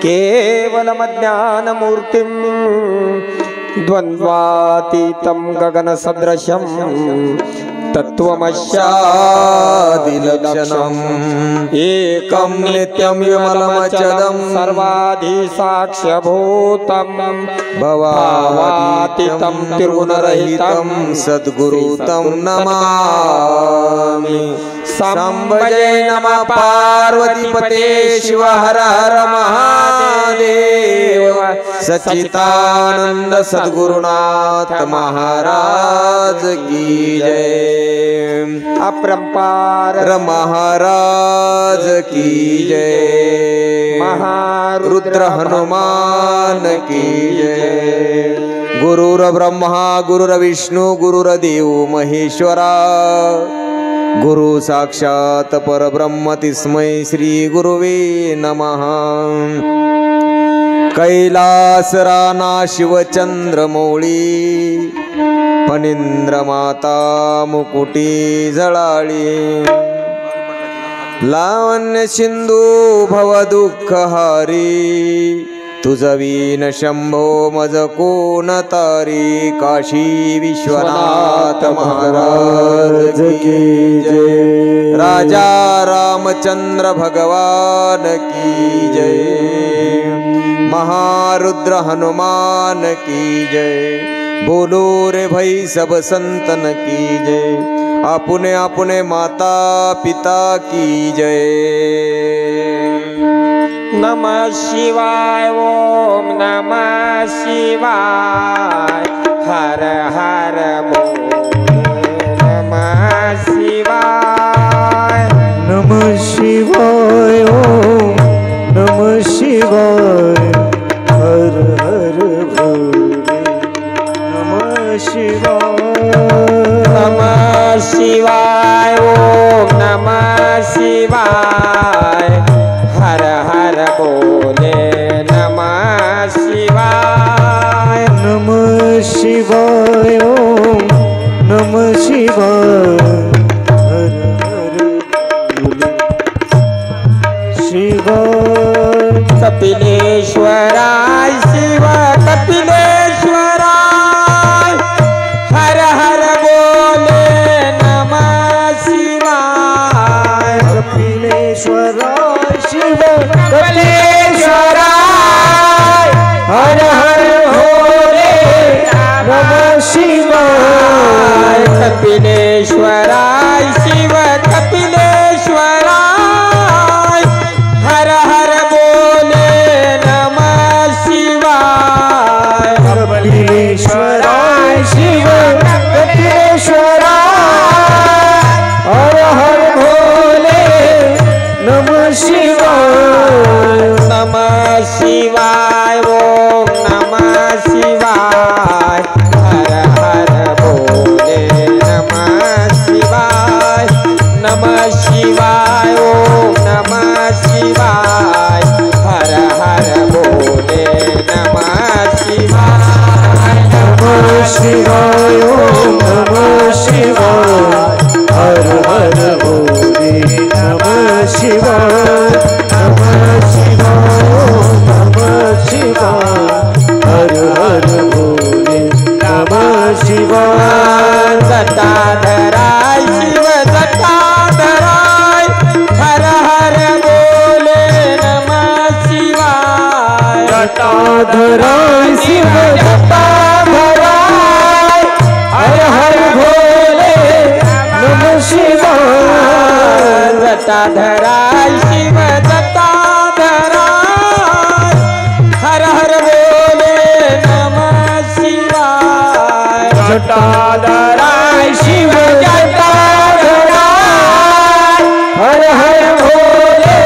केवलमज्ञानमूर्तिं द्वन्द्वातीतं गगनसदृशं तत्त्वमस्यादिलक्षणम् एकं नित्यं विमलमचलं सर्वाधिसाक्ष्यभूतं भवातीतं त्रिगुणरहितं सद्गुरुतं नमामि। संभजे नमः पार्वतीपते शिव हर हर महादेव। सच्चिदानंद सद्गुरुनाथ महाराज की जय। अपरंपार महाराज की जय। महारुद्र हनुमान की जय। गुरुर ब्रह्मा गुरुर विष्णु गुरुर्देव महेश्वरा गुरु साक्षात परब्रह्म तस्मै श्री गुरुवे नमः। कैलास राना शिवचंद्रमौळी फणींद्र माता मुकुटी जळाळी लावण्य सिंधू भव दुःखहारी तुझवीन शंभो मज कोण तारी। काशी विश्वनाथ महाराज की जय। राजा रामचंद्र भगवान की जय। महारुद्र हनुमान की जय। बोलो रे भाई सब संतन की जय। अपने अपने माता पिता की जय। नमः शिवाय ओम नमः शिवाय हर हर बोले नमः शिवाय। नमः शिवाय ओम नमः शिवाय हर हर भोले नमः शिवाय। नमः शिवाय ओम नमः शिवाय हर हर बोले नमः शिवाय। नमः शिवाय ओम नमः शिवाय हर हर भोले शिवाय। कपिलेश्वराय शिव कपिलेश्वराय हर हर बोले नमः शिवाय। कपिलेश्वराय शिव कपिलेश्वराय हर हर भोले नमः शिवाय। कपिलेश्वराय शिव कपिलेश्वराय हर हर बोले नमः शिवाय। कपिलेश्वराय शिव कपिलेश्वराय हर हर भोले नमः शिवाय। नमः शिवाय ओम नमः शिवाय हर हर बोले नमः शिवाय। नमः शिवाय ओम नमः शिवाय हर हर बोले नमः शिवाय। नमः शिवाय ओम नमः शिवाय हर हर भोले नमः शिवाय। नमः शिवाय ओम नमः शिवाय हर हर भोले नमः शिवाय। जटाधराय शिव जटाधराय हर हर बोले नमः शिवाय। जटाधराय शिव जटाधराय हर हर भोले नमः शिवाय। जटाधराय शिव जटाधराय हर हर बोले नमः शिवाय। जटाधराय शिव जटाधराय हर हर भोले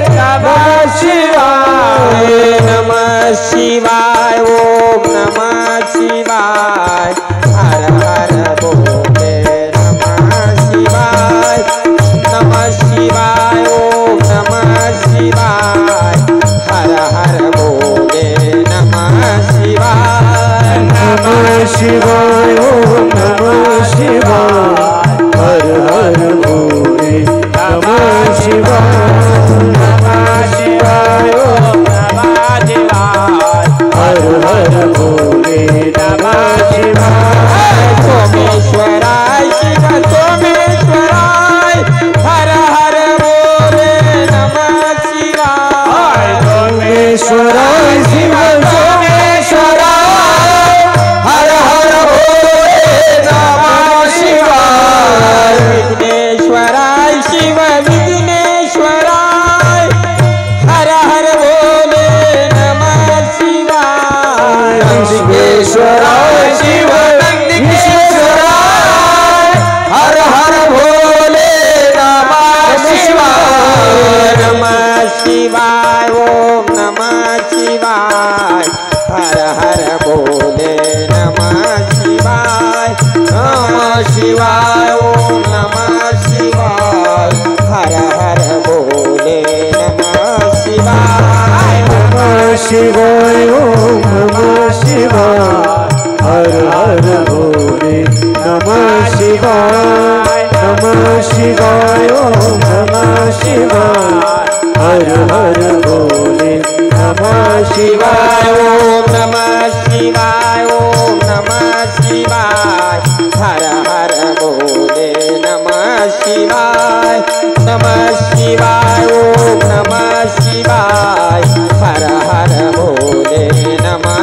नमः शिवाय। नमः शिवाय ओम नमः शिवाय हर हर बोले नमः शिवाय। नमः शिवाय ओम नमः शिवाय हर हर बोले नमः शिवाय। नमः शिवाय ओम नमः शिवाय हर हर भोले नमः शिवाय। नमः शिवाय ओम ओम नमः शिवाय हर हर भोले नमः शिवाय नमः शिवाय ओम नमः शिवाय हर हर भोले नमः शिवाय नमः शिवाय ओम नमः शिवाय हर हर भोले नमः शिवाय नमः शिवाय ओम नमः शिवाय हर हर भोले नमः शिवाय शिवाय ओम नमः शिवाय ओम नमः शिवाय हर हर भोले नमः शिवाय नमः शिवाय ओम नमः शिवाय हर हर भोले नमः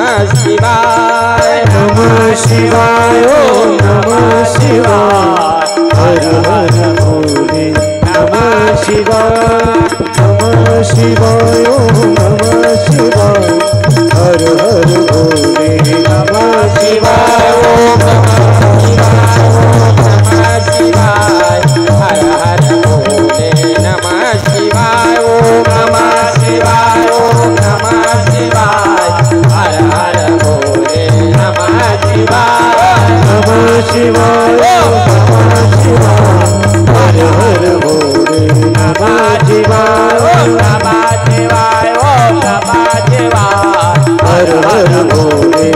शिवाय नमः शिवाय ओम नमः शिवाय हर हर भोले नमः शिवाय नमः शिवाय ओम नमः शिवाय हर हर भोले नमः शिवाय शिवाय ओम नमः शिवाय हर हर भोले नमः शिवाय ओम नमः शिवाय ओम नमः शिवाय हर हर भोले नमः शिवाय नमः शिवाय ओम नमः शिवाय हर हर भोले नमः शिवाय ओम नमः शिवाय ओम नमः शिवाय हर हर भोले नमः शिवाय ओम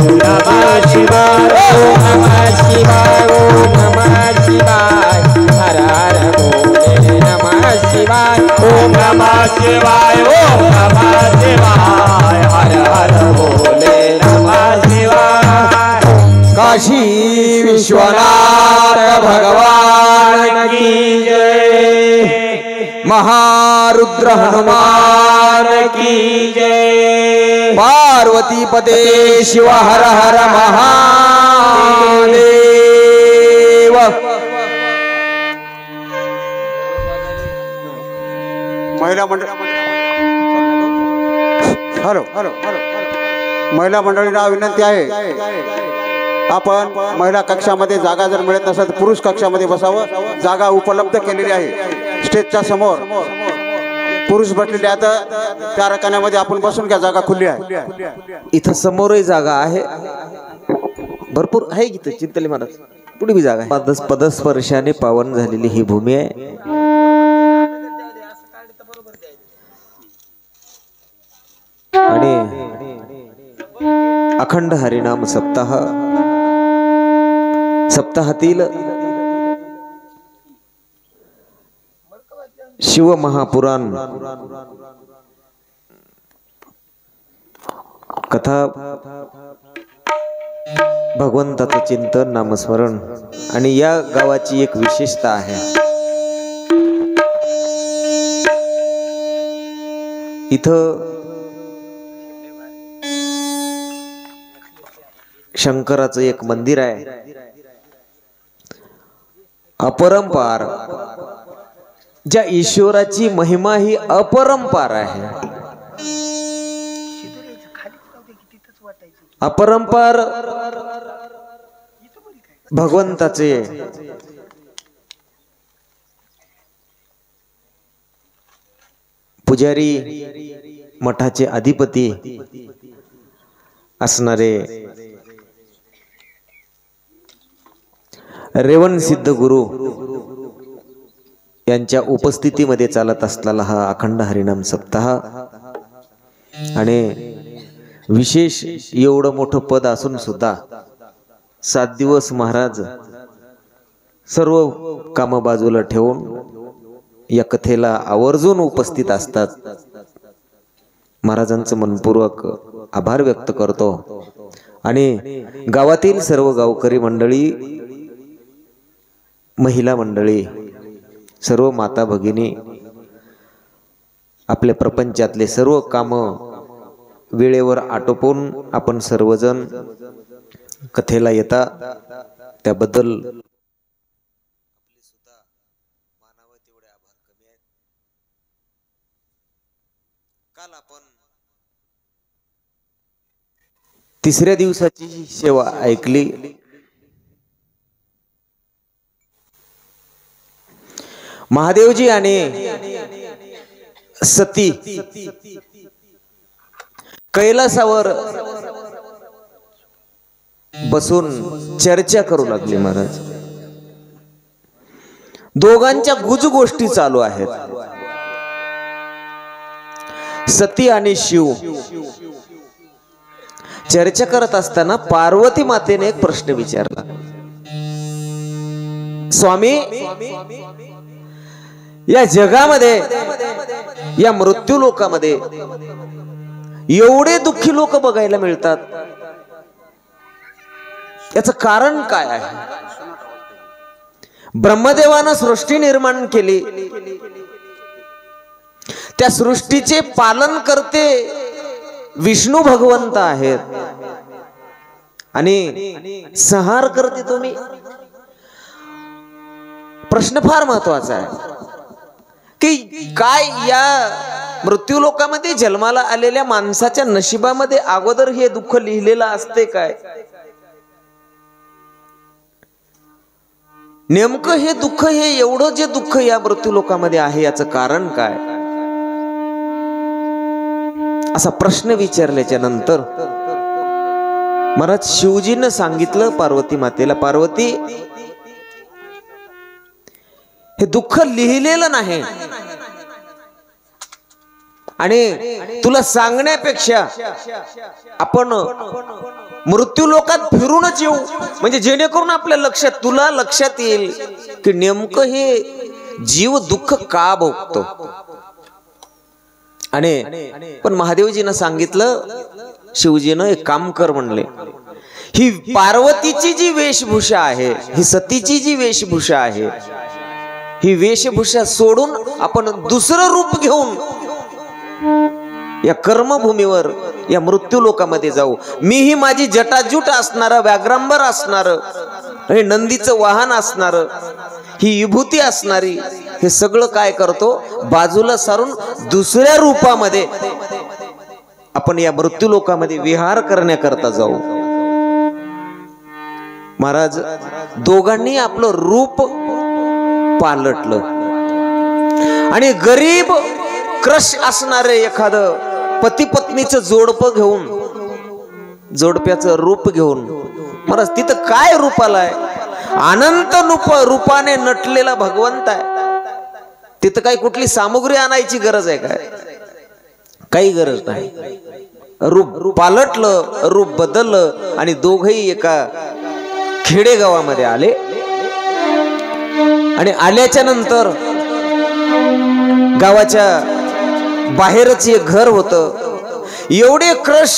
नमः शिवाय ओम नमः शिवाय हर हर भोले नमः शिवाय ओम नमः शिवाय ओम नमः शिवाय हर हर भोले नमः शिवाय काशी विश्वनाथ भगवान की जय। महारुद्र हनुमान की जय। पार्वती पते शिव हर हर महादेव। महिला मंडळ हॅलो महिला मंडळींना विनंती आहे आपण महिला कक्षामध्ये जागा जर मिळत नसेल तर पुरुष कक्षामध्ये बसावं. जागा उपलब्ध केलेली आहे स्टेजच्या समोर. पुरुष बसलेले आता त्या रकान्यामध्ये आपण बसून घ्या. जागा खुली आहे. इथं समोरही जागा आहे भरपूर आहे. इथं चिंतले महाराज पुढे बी जागा आहे. पदस्पर्शाने पावन झालेली ही भूमी आहे. आणि अखंड हरिनाम सप्ताहातील शिव महापुराण कथा, भगवंताचं चिंतन, नामस्मरण. आणि या गावाची एक विशेषता आहे. इथं शंकराचं एक मंदिर आहे. अपरंपार ज्या ईश्वराची महिमा ही अपरंपार आहे. अपरंपार भगवंताचे पुजारी, मठाचे अधिपती असणारे रेवण सिद्ध गुरु यांच्या उपस्थितीमध्ये चालत असलेला हा अखंड हरिनाम सप्ताह. आणि विशेष एवढं मोठं पद असून सुद्धा 7 दिवस महाराज सर्व काम बाजूला ठेवून या कथेला आवर्जून उपस्थित असतात. महाराजांचं मनपूर्वक आभार व्यक्त करतो. आणि गावातील सर्व गावकरी मंडळी, महिला मंडळी, सर्व माता भगिनी आपल्या प्रपंचातले सर्व काम वेळेवर आटोपून आपण सर्वजण कथेला येता त्याबद्दल काल आपण 3ऱ्या दिवसाची सेवा ऐकली. महादेवजी आणि सती कैलासावर बसून चर्चा करू लागले महाराज. दोघांच्या गुज गोष्टी चालू आहेत. सती आणि शिव चर्चा करत असताना पार्वती मातेने एक प्रश्न विचारला. स्वामी, या जगामध्ये, या मृत्यू लोकामध्ये एवढे दुःखी लोक बघायला मिळतात, याचं कारण काय आहे? ब्रह्मदेवानं सृष्टी निर्माण केली, त्या सृष्टीचे पालन करते विष्णू भगवंत आहेत आणि संहार करते तुम्ही. प्रश्न फार महत्वाचा आहे की काय या मृत्यू लोकामध्ये जन्माला आलेल्या माणसाच्या नशिबामध्ये अगोदर हे दुःख लिहिलेलं असते काय? नेमकं हे दुःख, हे एवढं जे दुःख या मृत्यू लोकामध्ये आहे, याचं कारण काय? असा प्रश्न विचारल्याच्या नंतर महाराज शिवजीनं सांगितलं पार्वती मातेला, पार्वती, हे दुःख लिहिलेलं नाही आणि तुला सांगण्यापेक्षा आपण मृत्यू लोकात फिरूनच येऊ, म्हणजे जेणेकरून आपल्या लक्षात, तुला लक्षात येईल की नेमकं हे जीव दुःख का भोगतो. आणि पण महादेवजीनं सांगितलं, शिवजीनं एक काम कर म्हणले, ही पार्वतीची जी वेशभूषा आहे, ही सतीची जी वेशभूषा आहे, ही वेशभूषा सोडून आपण दुसरं रूप घेऊन या कर्मभूमीवर, या मृत्यू लोकामध्ये जाऊ. मीही माझी जटाजूट असणार, व्याघ्रांबर असणार, हे नंदीचं वाहन असणार, ही विभूती असणारी, हे सगळं काय करतो, बाजूला सारून दुसऱ्या रूपामध्ये आपण या मृत्यू लोकामध्ये विहार करण्याकरता जाऊ. महाराज दोघांनी आपलं रूप पालटलं आणि गरीब क्रश असणारे एखादं पती पत्नीचं जोडपं घेऊन, जोडप्याचं रूप घेऊन, महाराज तिथं काय रूप आलाय, अनंत रूपाने नटलेला भगवंत आहे. तिथं काही कुठली सामुग्री आणायची गरज आहे काय? काही गरज नाही. रूप पालटलं, रूप बदललं आणि दोघही एका खेडेगावामध्ये आले. आणि आल्याच्या नंतर गावाच्या बाहेरच एक घर होतं. एवढे क्रश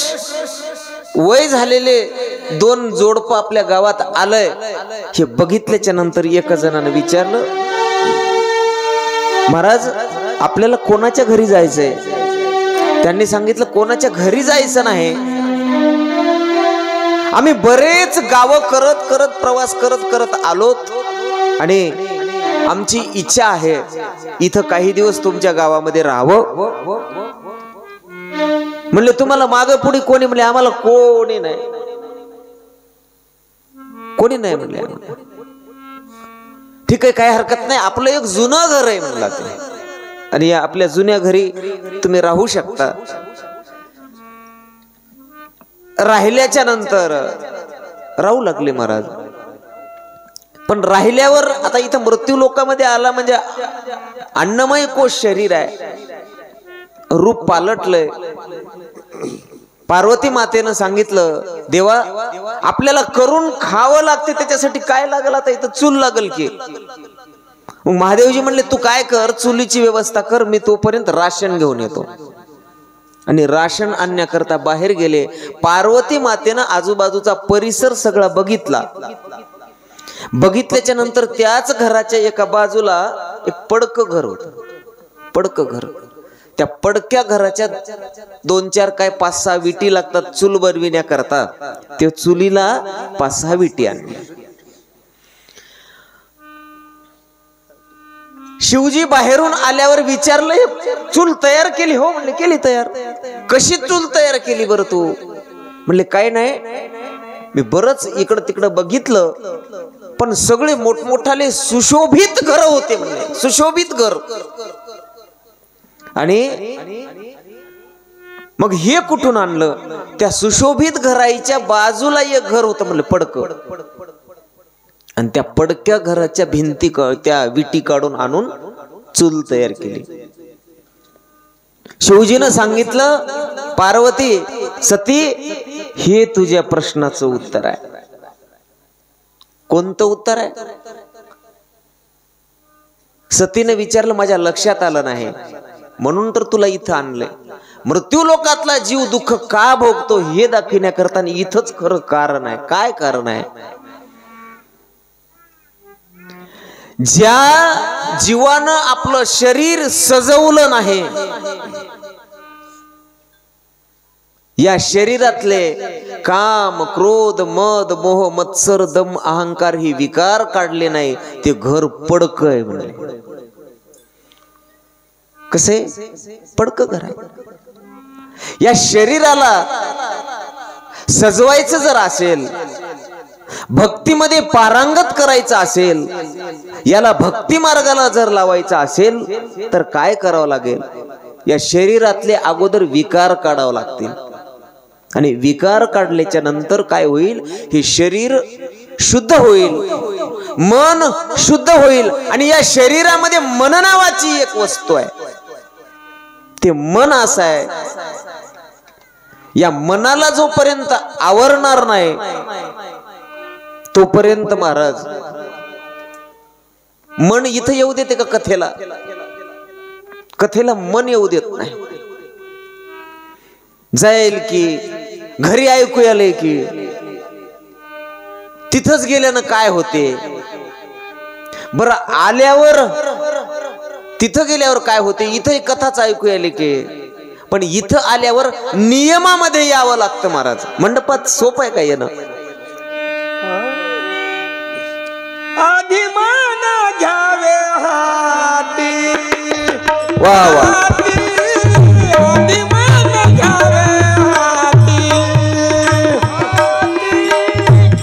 वय झालेले दोन जोडप आपल्या गावात आलंय हे बघितल्याच्या नंतर एका जणाने विचारलं, महाराज आपल्याला कोणाच्या घरी जायचंय? त्यांनी सांगितलं, कोणाच्या घरी जायचं नाही, आम्ही बरेच गावं करत करत, प्रवास करत करत आलोत आणि आमची इच्छा आहे इथं काही दिवस तुमच्या गावामध्ये राहावं. म्हणले, तुम्हाला मागं पुढे कोणी? म्हणले, आम्हाला कोणी नाही, कोणी नाही म्हणले. ठीक आहे, काही हरकत नाही, आपलं एक जुनं घर आहे म्हणला ते, आणि या आपल्या जुन्या घरी तुम्ही राहू शकता. राहिल्याच्या नंतर राहू लागले महाराज. पण राहिल्यावर आता इथं मृत्यू लोकामध्ये आला म्हणजे अन्नमय कोश शरीर आहे, रूप पालटलंय. पार्वती मातेनं सांगितलं, देवा आपल्याला करून खावं लागते, त्याच्यासाठी काय लागल? आता इथं चूल लागल की. महादेवजी म्हणले, तू काय कर, चुलीची व्यवस्था कर, मी तोपर्यंत राशन घेऊन येतो. आणि राशन आणण्याकरता बाहेर गेले. पार्वती मातेनं आजूबाजूचा परिसर सगळा बघितला. बघितल्याच्या नंतर त्याच घराच्या एका बाजूला एक पडकं घर होत. पडकं घर, त्या पडक्या घराच्या 2-4 काय 5-6 विटी लागतात चूल बनविण्याकरता. त्या चुलीला 5-6 विटी आणल्या. शिवजी बाहेरून आल्यावर विचारलं, चूल तयार केली? हो म्हणले, केली तयार. कशी चूल तयार केली बरं तू? म्हणले, काय नाही, मी बरच इकडं तिकडं बघितलं, पण सगळे मोठमोठाले सुशोभित घर होते म्हणले, सुशोभित घर. आणि मग हे कुठून आणलं? त्या सुशोभित घराच्या बाजूला एक घर होतं म्हणलं पडकं, आणि त्या पडक्या घराच्या भिंती त्या विटी काढून आणून चूल तयार केली. शिवजीनं सांगितलं, पार्वती सती हे तुझ्या प्रश्नाचं उत्तर आहे. कोणतं उत्तर आहे? सतीने विचारलं, माझ्या लक्षात आलं नाही म्हणून तर तुला इथं आणलंय. मृत्यू लोकातला जीव दुःख का भोगतो हे दाखविण्याकरता इथंच खरं कारण आहे. काय कारण आहे? ज्या जीवानं आपलं शरीर सजवलं नाही, या शरीरातले काम, क्रोध, मद, मोह, मत्सर, दम, अहंकार ही विकार काढले नाही, ते घर पडकं आहे म्हणे. कसे? पडकं घर आहे. या शरीराला सजवायचं जर असेल, भक्तीमध्ये पारंगत करायचं असेल, याला भक्ती मार्गाला जर लावायचं असेल तर काय करावं लागेल? या शरीरातले अगोदर विकार काढावं लागतील, आणि विकार काढल्याच्या नंतर काय होईल? हे शरीर शुद्ध होईल, मन शुद्ध होईल, आणि या शरीरामध्ये मन नावाची एक वस्तू आहे. ते मन असं आहे, या मनाला जोपर्यंत आवरणार नाही तोपर्यंत महाराज मन इथं येऊ देते का? कथेला मन येऊ देत नाही. जाईल की घरी ऐकू आले की तिथंच गेल्यानं काय होते? बरं आल्यावर तिथं गेल्यावर काय होते? इथं कथाच ऐकू आले की, पण इथं आल्यावर नियमामध्ये यावं लागतं महाराज. मंडपात सोपं आहे का येणं? अभिमान घ्यावे हाती, वा वा, अभिमान घ्यावे हाती,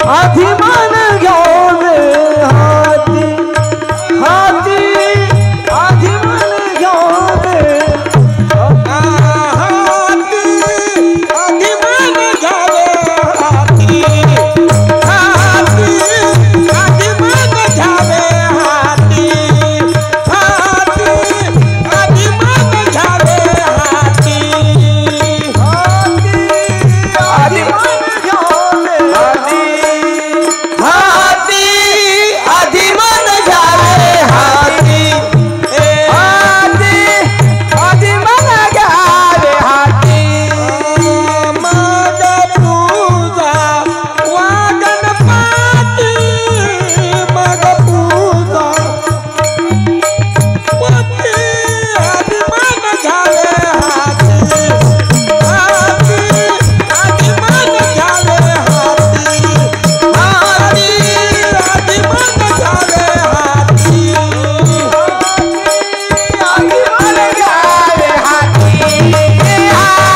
अभिमान घ्यावे हाती, हाती अभिमान घ्यावे हाती, अभिमान घ्यावे हाती, हाती अभिमान घ्यावे हाती, हाती अभिमान घ्यावे हाती, हाती अभिमान घ्यावे हाती, हाती अभिमान घ्यावे हाती, हाती अभिमान घ्यावे हाती. मग पूजा वागण पाती, मग पूजा पती अभिमान घ्यावे हाती, हाती अभिमान घ्यावे हाती, हाती अभिमान घ्यावे हाती, अभिमान घ्यावे हाती, हाती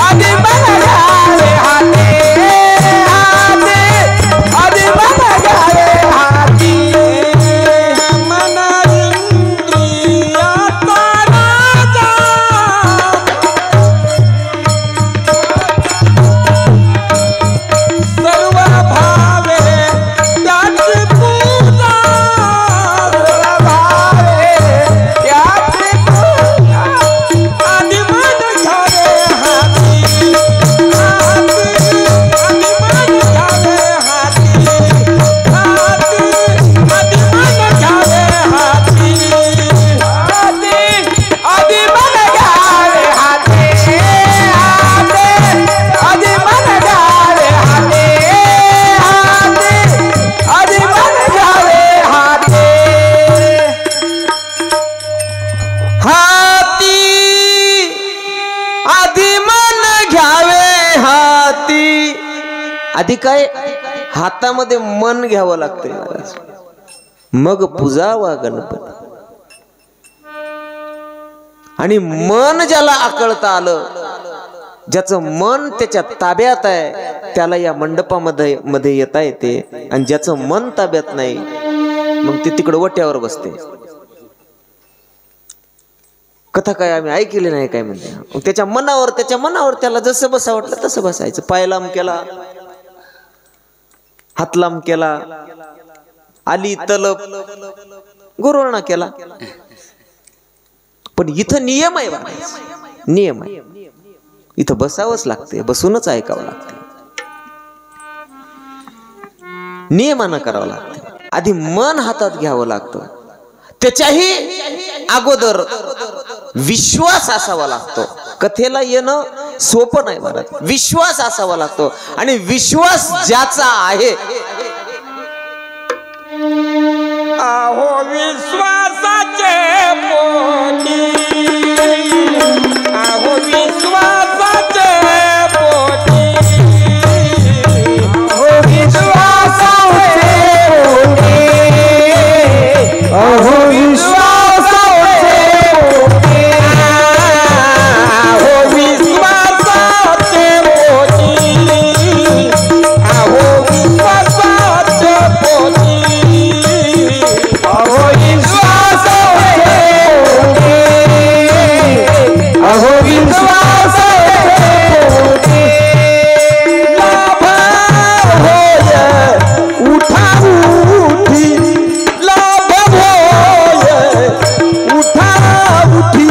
अभिमान घ्यावे हाती, हाती अभिमान घ्यावे हाती. मन इंद्रियाचा राजा, सर्व भावे त्याची पूजा, सर्व भावे त्याची पूजा, अभिमान घ्यावे हाती, हाती अभिमान घ्यावे हाती, हाती अभिमान घ्यावे हाती, हाती अभिमान घ्यावे हाती, हाती अभिमान घ्यावे हाती, हाती अभिमान घ्यावे हाती, हाती अभिमान घ्यावे हाती. आधी काय? हातामध्ये मन घ्यावं लागतंय महाराज, मग पूजावा गणपती. आणि मन ज्याला आकळता आलं, ज्याचं मन त्याच्या ताब्यात आहे, त्याला या मंडपामध्ये येता येते. आणि ज्याचं मन ताब्यात नाही, मग ते तिकडे वट्यावर बसते. कथा काय आम्ही ऐकली नाही काय म्हणते. त्याच्या मनावर त्याला जसं बसा वाटलं तसं बसायचं. पाय लांब केला, हात लांब केला, आली तलप गुरुवर्णा केला. पण इथं नियम आहे बघा, नियम आहे. इथं बसावंच लागते, बसूनच ऐकावं लागते, नियमानं करावं लागतं. आधी मन हातात घ्यावं लागतं. त्याच्याही अगोदर विश्वास असावा लागतो. कथेला येणं सोपं नाही महाराज, विश्वास असावा लागतो. आणि विश्वास ज्याचा आहे, आहो विश्वासाचे पोटी, आहो विश्वासाचे पोटी, आहो विश्वासाचे पोटी, आहो विश्वासाचे पोटी, आहो विश्वासाचे पोटी, आहो विश्वासाचे पोटी, आहो विश्वासाचे पोटी, आहो विश्वासाचे पोटी, लाभ होय उठा उठी, लाभ होय उठा उठी,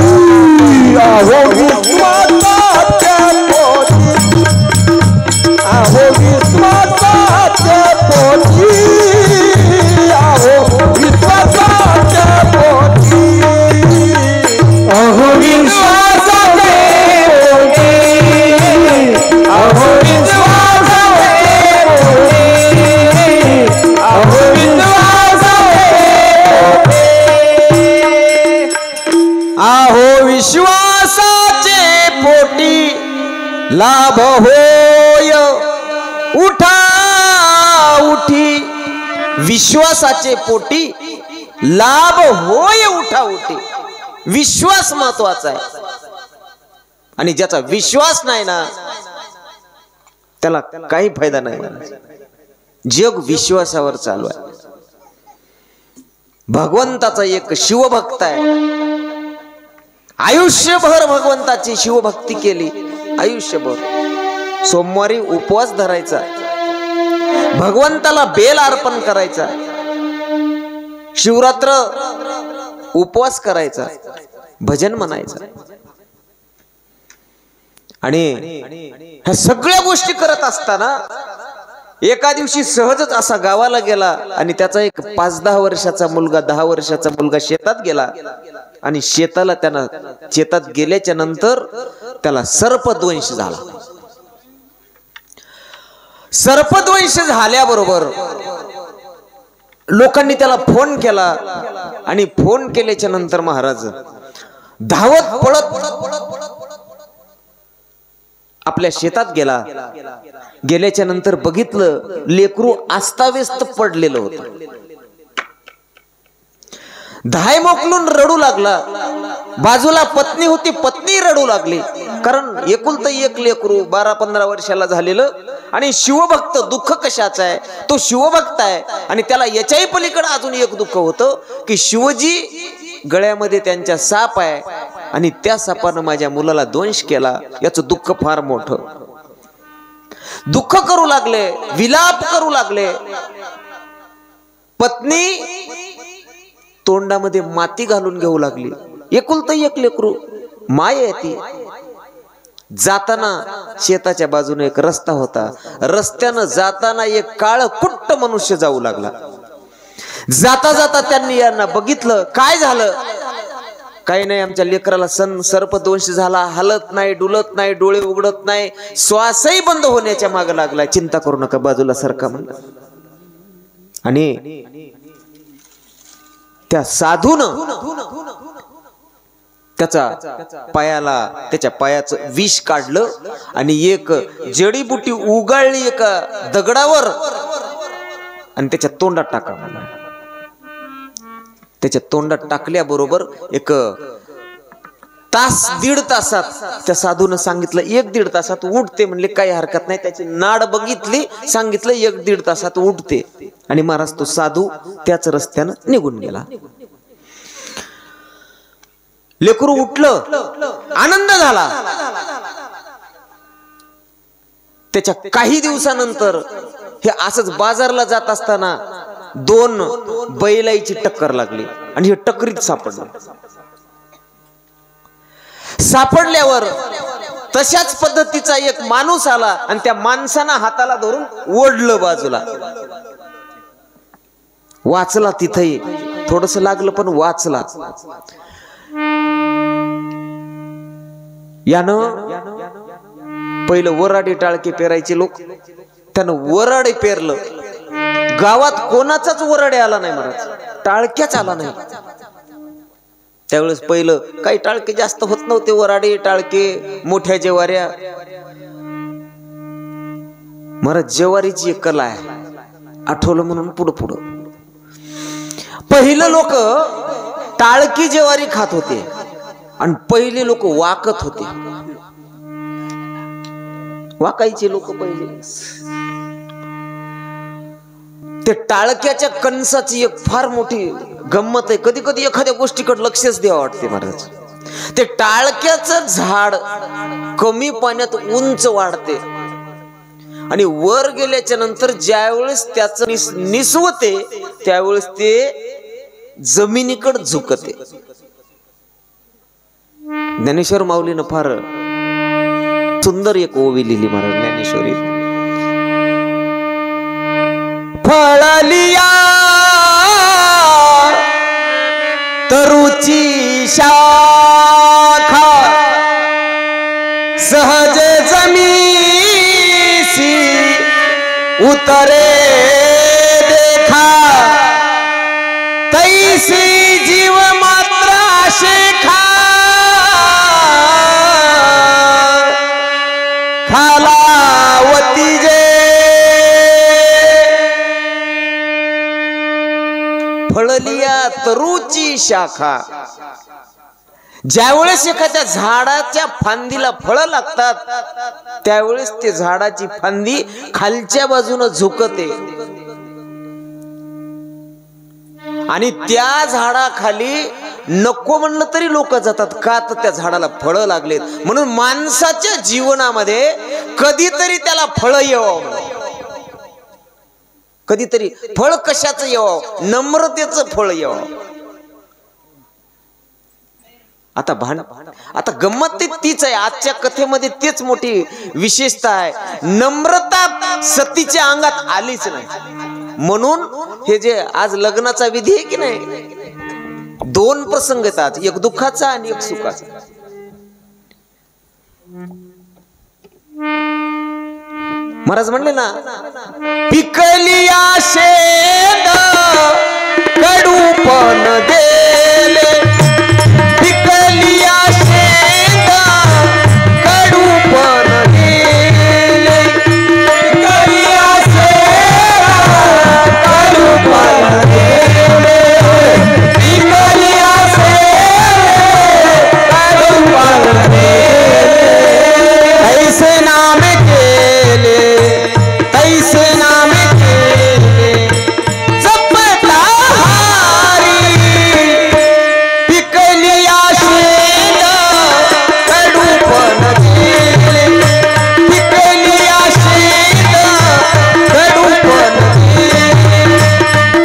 आहो विश्वासाचे पोटी, आहो विश्वासाचे पोटी, आहो विश्वासाचे पोटी, आहो विश्वासाचे पोटी, आहो विश्वासाचे पोटी, आहो विश्वासाचे पोटी, लाभ होय उठा उठी. विश्वासाचे पोटी लाभ होय उठा उठी. विश्वास महत्वाचा आहे. आणि ज्याचा विश्वास नाही ना त्याला काही फायदा नाही. जग विश्वासावर चालू आहे. भगवंताचा एक शिवभक्त आहे, आयुष्यभर भगवंताची शिवभक्ती केली. आयुष्यभर सोमवारी उपवास धरायचा, भगवंताला बेल अर्पण करायचा, शिवरात्र उपवास करायचा, भजन म्हणायचं. आणि ह्या सगळ्या गोष्टी करत असताना एका दिवशी सहजच असा गावाला गेला आणि त्याचा एक 5-10 वर्षाचा मुलगा, 10 वर्षाचा मुलगा शेतात गेला. आणि शेतात गेल्याच्या नंतर त्याला सर्पद्वंश झाला. सर्पद्वंश झाल्याबरोबर लोकांनी त्याला फोन केला. आणि फोन केल्याच्या नंतर महाराज धावत पळत आपल्या शेतात गेला. गेल्याच्या नंतर बघितलं लेकरू अस्ताव्यस्त पडलेलं होतं. धाय मोकलून रडू लागला. बाजूला पत्नी होती, पत्नी रडू लागली. कारण एकुलतं एक लेकरू 12-15 वर्षाला झालेलं. आणि शिवभक्त, दुःख कशाचं आहे, तो शिवभक्त आहे. आणि त्याला याच्याही पलीकडे अजून एक दुःख होतं की शिवजी गळ्यामध्ये त्यांच्या साप आहे आणि त्या सापानं माझ्या मुलाला दंश केला. याचं दुःख फार मोठं. दुःख करू लागले, विलाप करू लागले. पत्नी तोंडामध्ये माती घालून घेऊ लागली. एकुलतं एक लेकरू, माय आहे ती. जाताना शेताच्या बाजूने एक रस्ता होता. रस्त्यानं जाताना एक काळ कुट्ट मनुष्य जाऊ लागला. जाता जाता त्यांनी यांना बघितलं. काय झालं? काही नाही, आमच्या लेकराला सर्पदंश झाला. हलत नाही, डुलत नाही, डोळे उघडत नाही, श्वासही बंद होण्याच्या मागे लागला. चिंता करू नका, बाजूला सरका म्हणला. आणि त्या साधूनं त्याच्या पायाचं विष काढलं आणि एक जडीबुटी उगाळली एका दगडावर आणि त्याच्या तोंडात टाका. त्याच्या तोंडात टाकल्याबरोबर एक 1-1.5 तासात त्या साधूनं सांगितलं 1-1.5 तासात उठते. म्हणले काही हरकत नाही. त्याची नाड बघितली, सांगितलं 1-1.5 तासात उठते. आणि महाराज तो साधू त्याच रस्त्यानं निघून गेला. लेकरू उठलं, आनंद झाला. त्याच्या काही दिवसानंतर हे असंच बाजारला जात असताना दोन बैलाईची टक्कर लागली आणि हे टक्करीत सापडलं. सापडल्यावर तशाच पद्धतीचा एक माणूस आला आणि त्या माणसानं हाताला धरून ओढलं बाजूला. वाचला, तिथेही थोडस लागलं पण वाचला. यानं पहिलं वराडे टाळके पेरायचे लोक, त्यानं वराडे पेरलं. गावात कोणाचाच वराडे आला नाही, महाराज टाळक्याच आला नाही. त्यावेळेस पहिलं काही टाळके जास्त होत नव्हते, वराडे टाळके मोठ्या जेवाऱ्या. महाराज जेवारीची एक कला आहे, आठवलं म्हणून पुढं पुढं. पहिलं लोक टाळकी जेवारी खात होते आणि पहिले लोक वाकत होते. वाकायचे लोक पहिले. ते टाळक्याच्या कणसाची एक फार मोठी गंमत आहे. कधी कधी एखाद्या गोष्टीकडे लक्षच द्यावं वाटते महाराज. ते टाळक्याचं झाड कमी पाण्यात उंच वाढते आणि वर गेल्याच्या नंतर ज्यावेळेस त्याचं निसवते त्यावेळेस ते जमिनीकडे झुकते. ज्ञानेश्वर माऊलीनं फार सुंदर एक ओवी लिहिली महाराज ज्ञानेश्वरी. फळलिया तरुची शाखा सहज जमीसी उतरे देखा तैसी जीव मात्रा शेखा खालावती जे फळलिया तरुची शाखा. ज्यावेळेस एखाद्या झाडाच्या फांदीला फळं लागतात त्यावेळेस ते झाडाची फांदी खालच्या बाजूने झुकते आणि त्या झाडाखाली नको म्हणलं तरी लोक जातात. का तर त्या झाडाला फळं लागलेत. म्हणून माणसाच्या जीवनामध्ये कधीतरी त्याला फळं यावं. कधीतरी फळ कशाचं यावं? नम्रतेचं फळ यावं. आता गंमत तीच आहे. आजच्या कथेमध्ये तेच मोठी विशेषता आहे. नम्रता सतीच्या अंगात आलीच नाही. म्हणून हे जे आज लग्नाचा विधी आहे की नाही, दोन प्रसंग येतात, एक दुःखाचा आणि एक सुखाचा. महाराज म्हणले ना, पिकलिया शेंद कडूपण देले. पिकलिया शेंद कडूपण देले. पिकलिया शेंद कडूपण देले. पिकलिया शेंद कडूपण देले. ऐसे नाम केले, तैसे नाम केले जपता हारी. पिकलिया शेंद कडूपण देले. पिकलिया शेंद कडूपण देले.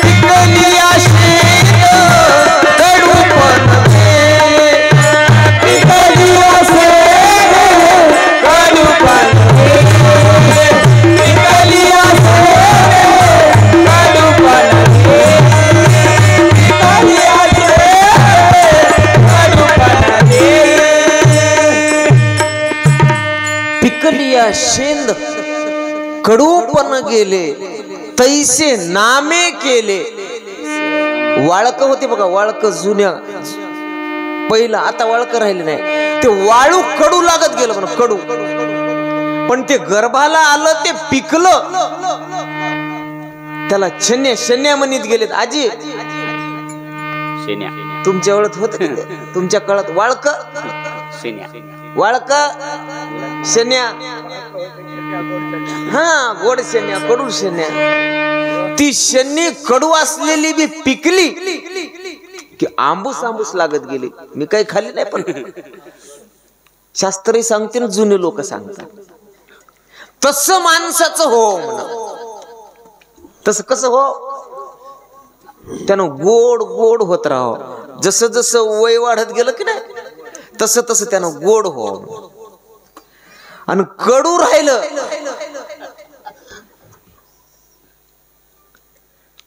पिकलिया शेंद कडूपण देले. पिकलिया शेंद कडूपण देले. पिकलिया शेंद कडूपण देले. पिकलिया शेंद कडूपण गेले तैसे नामे केले. वाळक होते बघा, वाळक जुन्या पहिला, आता वाळक राहिले नाही. ते वाळू कडू लागत गेलं म्हणून कडू. पण ते गर्भाला आलं, ते पिकलं, त्याला शन्या शन्या म्हणीत गेलेत. आजी तुमच्या वेळात होत, तुमच्या काळात वाळक वाळक शन्या, हा गोड शन्या, कडू शन्या. ती शन्नी कडू असलेली बी पिकली की आंबूस आंबूस लागत गेले. मी काही खाल्ली नाही, पण शास्त्रही सांगते ना, जुने लोक सांगतात. तसं माणसाचं हो म्हणा. तसं कसं हो? त्यानं गोड गोड होत राहावं. जसं जसं वय वाढत गेलं की नाही, तसं तसं त्यानं गोड हो. आणि कडू राहिलं,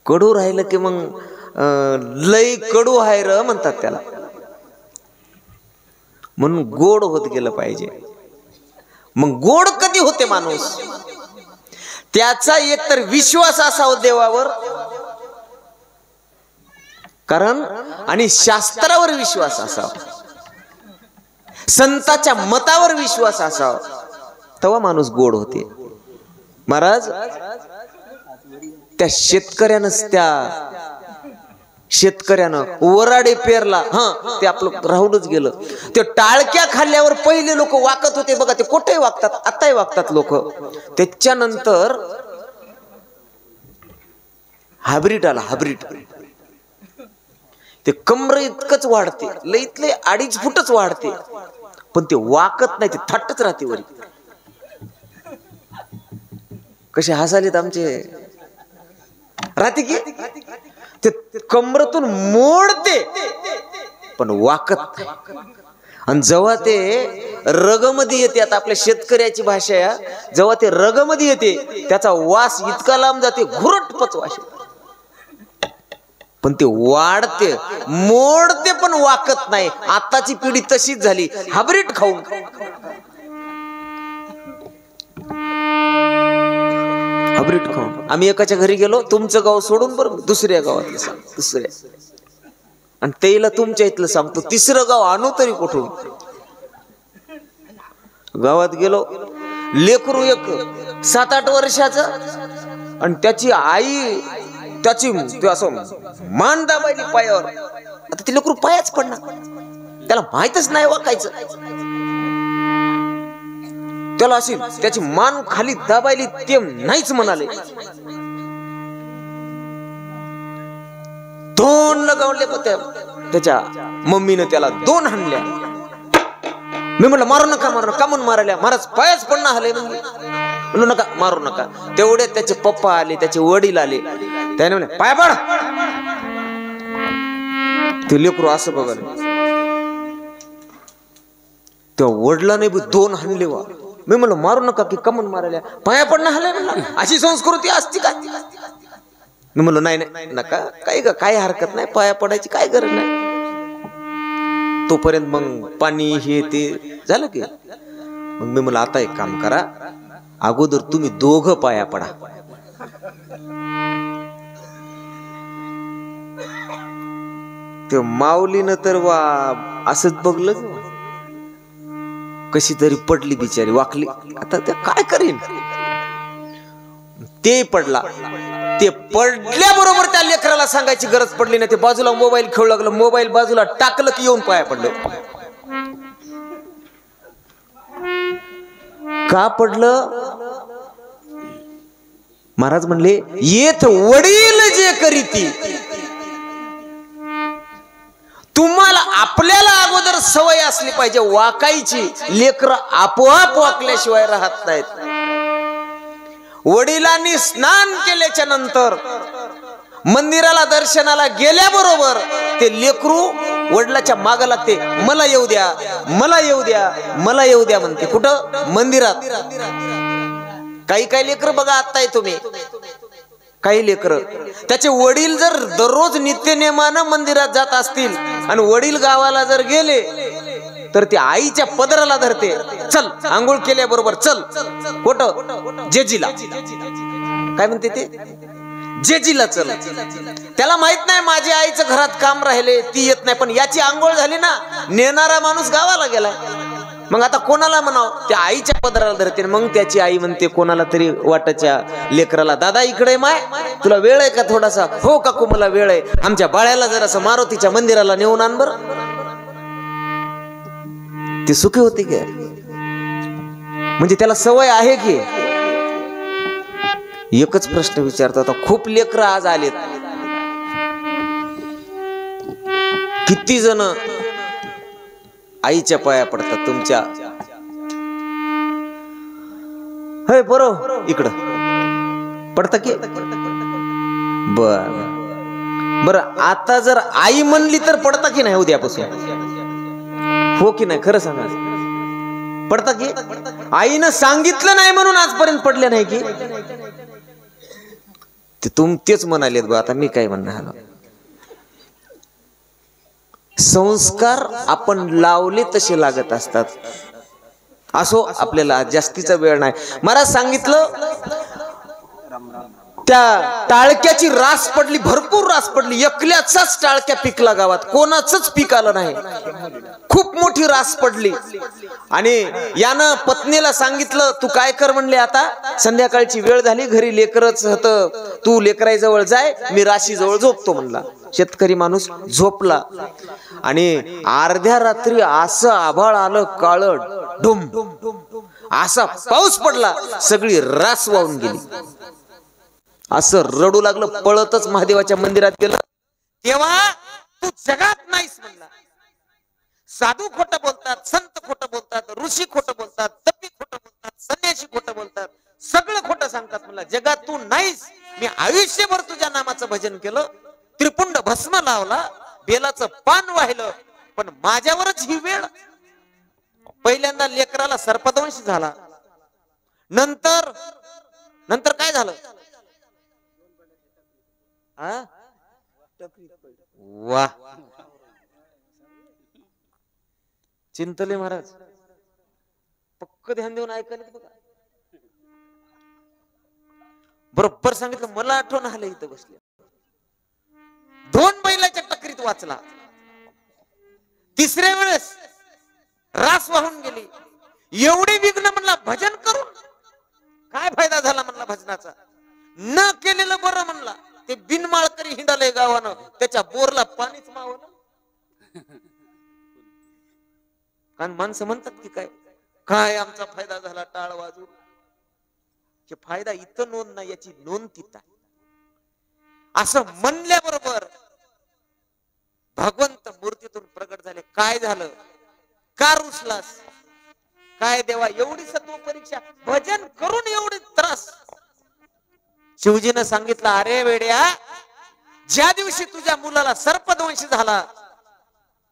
कडू राहिलं की मग लय कडू आहे र म्हणतात त्याला. म्हणून गोड होत गेलं पाहिजे. मग गोड कधी होते माणूस? त्याचा एकतर विश्वास असावा देवावर, कारण आणि शास्त्रावर विश्वास असावा, संताच्या मतावर विश्वास असावा, तेव्हा माणूस गोड होते. महाराज, त्या शेतकऱ्यानं वराडे पेरला, ते आपलं राहूनच गेलं. ते टाळक्या खाल्ल्यावर पहिले लोक वाकत होते बघा, ते कुठेही वागतात, आताही वागतात लोक. त्याच्यानंतर हायब्रिड आला, हायब्रिड. ते कमर इतकंच वाढते, लईतले 2.5 फूटच वाढते, पण ते वाकत नाही, ते थाटच राहते वरी. कसे हसालेत आमचे, राहते की ते कमरतून मोडते पण वाकत नाही. आणि जेव्हा ते रगमध्ये येते, आता आपल्या शेतकऱ्याची भाषा आहे, जेव्हा ते रगमध्ये येते त्याचा वास इतका लांब जाते, घुरटपच वास येते. पण ते वाढते, मोडते, पण वाकत नाही. आताची पिढी तशीच झाली, हायब्रिड खाऊन. हायब्रिड खाऊन. आम्ही एकाच्या घरी गेलो, तुमचं गाव सोडून बरं, दुसऱ्या गावातलं सांग, दुसऱ्या, आणि त्याला तुमच्या इथलं सांगतो, तिसरं गाव आणू तरी कुठून. गावात गेलो, लेकरू एक 7-8 वर्षाचं, आणि त्याची आई त्याची असं मान दाबायली पायावर. आता ते लेकरू पायाच पडणार, त्याला माहितच नाही वाकायचं. त्याला अशी त्याची मान खाली दाबायली, ते नाहीच म्हणाले. 2 लगावले, त्याच्या मम्मीनं त्याला 2 हाणल्या. मी म्हटलं मारू नका, मारू नका. म्हणून मारल्या? महाराज पायच पडणार आले. म्हणलं नका, मारू नका. तेवढे त्याचे पप्पा आले, त्याचे वडील आले, त्याने म्हणले पाय पड. ते लेकरू असं बघायला, त्या वडिलाने 2 हाणले. वा, मी म्हणलं मारू नका की, कमून मारायला? पाया पडणं हलय म्हणलं, अशी संस्कृती असती का? मी म्हणलं नाही नाही नका, काही हरकत नाही, पाया पडायची काय गरज नाही. तोपर्यंत मग पाणी हे ते झालं की, मग मी म्हणलं आता एक काम करा, अगोदर तुम्ही दोघं पाया पडा. ते माऊलीनं तर वा असंच बघलं, कशी तरी पडली बिचारी, वाकली. आता ते काय करीन? ते पडला. ते पडल्याबरोबर त्या लेकराला सांगायची गरज पडली नाही. ते बाजूला मोबाईल खेळू लागलं, मोबाईल बाजूला टाकलं की येऊन पाया पडलं. का पडलं? महाराज म्हणले, येथ वडील जे करीती. तुम्हाला आपल्याला अगोदर सवय असली पाहिजे वाकायची. लेकर आपोआप वाकल्याशिवाय राहत नाहीत. वडिलांनी स्नान केल्याच्या नंतर मंदिराला दर्शनाला गेल्याबरोबर ते लेकरू वडिलाच्या मागे लागते, मला येऊ द्या, मला येऊ द्या, मला येऊ द्या म्हणते. कुठं? मंदिरात. काही लेकर बघा, आता तुम्ही काही लेकर, त्याचे वडील जर दररोज नित्यनेमानं मंदिरात जात असतील आणि वडील गावाला जर गेले तर ते आईच्या पदराला धरते, चल आंघोळ केल्याबरोबर चल. कुठं? जेजीला. काय म्हणते ते? जेजीला चल. त्याला माहित नाही माझ्या आईचं घरात काम राहिले, ती येत नाही, पण याची आंघोळ झाली ना, नेणारा माणूस गावाला गेलाय. मग आता कोणाला म्हणाव? त्या आईच्या पदराला धरते. मग त्याची आई म्हणते कोणाला तरी वाटाच्या लेकराला, दादा इकडे माय, तुला वेळ आहे का थोडासा? हो काकू मला वेळ आहे, आमच्या बाळ्याला जरासं मारुतीच्या मंदिराला नेऊन आण बर. ती सुखी होती की? म्हणजे त्याला सवय आहे की? एकच प्रश्न विचारतो आता. खूप लेकरं आज आलेत, किती जण आईच्या पाया पडतात तुमच्या? होय बरो इकडं पडतं की? बर बर, आता जर आई म्हणली तर पडता की नाही उद्यापासून? हो की नाही? खरं सांगा, पडता की? आईनं सांगितलं नाही म्हणून आजपर्यंत पडले नाही की? ते तेच म्हणालेत बा. आता मी काय म्हणणार? संस्कार आपण लावले तसे लागत असतात. असो, आपल्याला जास्तीचा वेळ नाही. मला सांगितलं त्या टाळक्याची रास पडली, भरपूर रास पडली. एकल्याचाच टाळक्या पिकला गावात, कोणाचंच पीक आलं नाही. खूप मोठी रास पडली. आणि यानं पत्नीला सांगितलं, तू काय कर म्हणले, आता संध्याकाळची वेळ झाली, घरी लेकरच होतं, तू लेकराई जवळ जाय, मी राशी जवळ झोपतो म्हणला. शेतकरी माणूस झोपला. आणि अर्ध्या रात्री असं आभाळ आलं, काळं डुम, असा पाऊस पडला, सगळी रास वाहून गेली. असं रडू लागलं. पळतच महादेवाच्या मंदिरात गेलं. तेव्हा तू जगात नाहीस म्हणला. साधू खोटं बोलतात, संत खोटं बोलतात, ऋषी खोटं बोलतात, तपी खोटं बोलतात, संन्यासी खोटं बोलतात, सगळं खोटं सांगतात म्हणला. जगात तू नाहीस. मी आयुष्यभर तुझ्या नामाचं भजन केलं, त्रिपुंड भस्म लावला, बेलाचं पान वाहिलं, पण माझ्यावरच ही वेळ. पहिल्यांदा लेकराला सर्पदंश झाला. नंतर काय झालं? वा, चिंतले महाराज पक्क ध्यान देऊन ऐकायला बघा. बरोबर सांगितलं. मला आठवण आलं, इथं बसले 2 बैलाच्या टकरीत वाचला. तिसऱ्या वेळेस रास वाहून गेली. एवढी विघ्न म्हणला भजन करून काय फायदा झाला म्हणला भजनाचा? न केलेलं बरं म्हणला. ते बिनमाळकरी हिंडालय गावानं, त्याच्या बोरला पाणीच मावलं. कारण माणसं म्हणतात की काय आमचा फायदा झाला टाळ वाजून. फायदा इथं नोंद नाही, याची नोंद तिथं आहे. असं म्हणल्याबरोबर भगवंत मूर्तीतून प्रगट झाले. काय झालं? का रुसलास? काय देवा एवढी सत्व परीक्षा, भजन करून एवढी त्रास? शिवजीनं सांगितलं, अरे वेड्या, ज्या दिवशी तुझ्या मुलाला सर्पदंश झाला,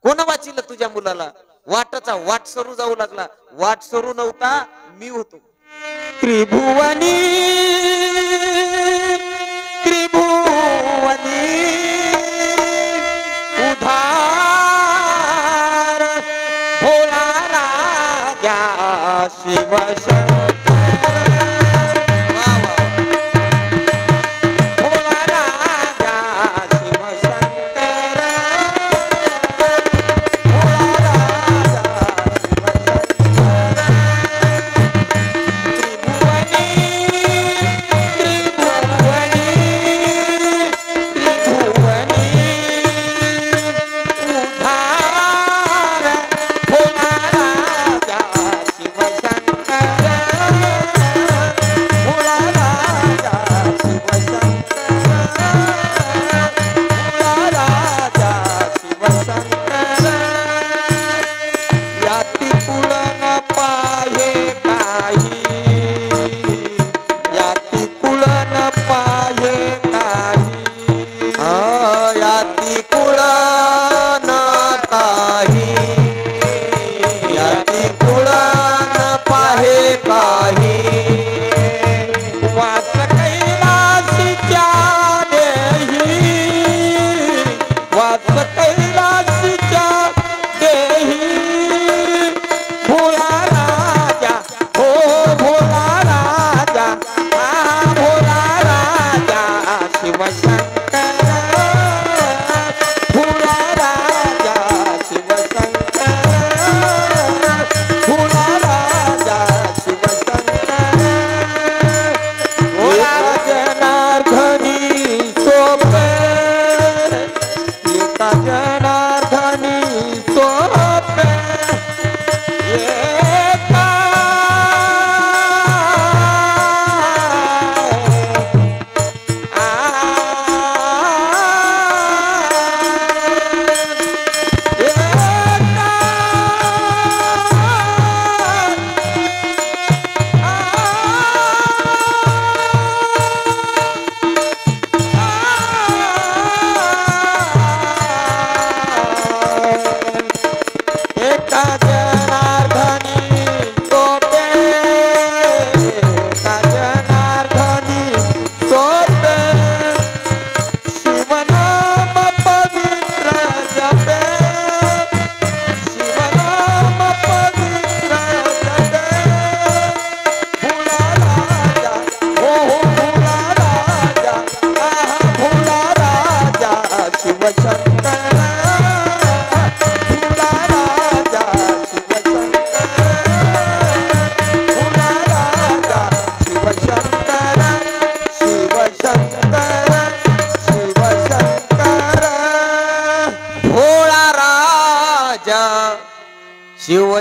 कोण वाचिलं तुझ्या मुलाला? वाटचा वाट सरू जाऊ लागला. वाट सरू नव्हता, मी होतो. त्रिभुवनी उधार भोला राजा शिव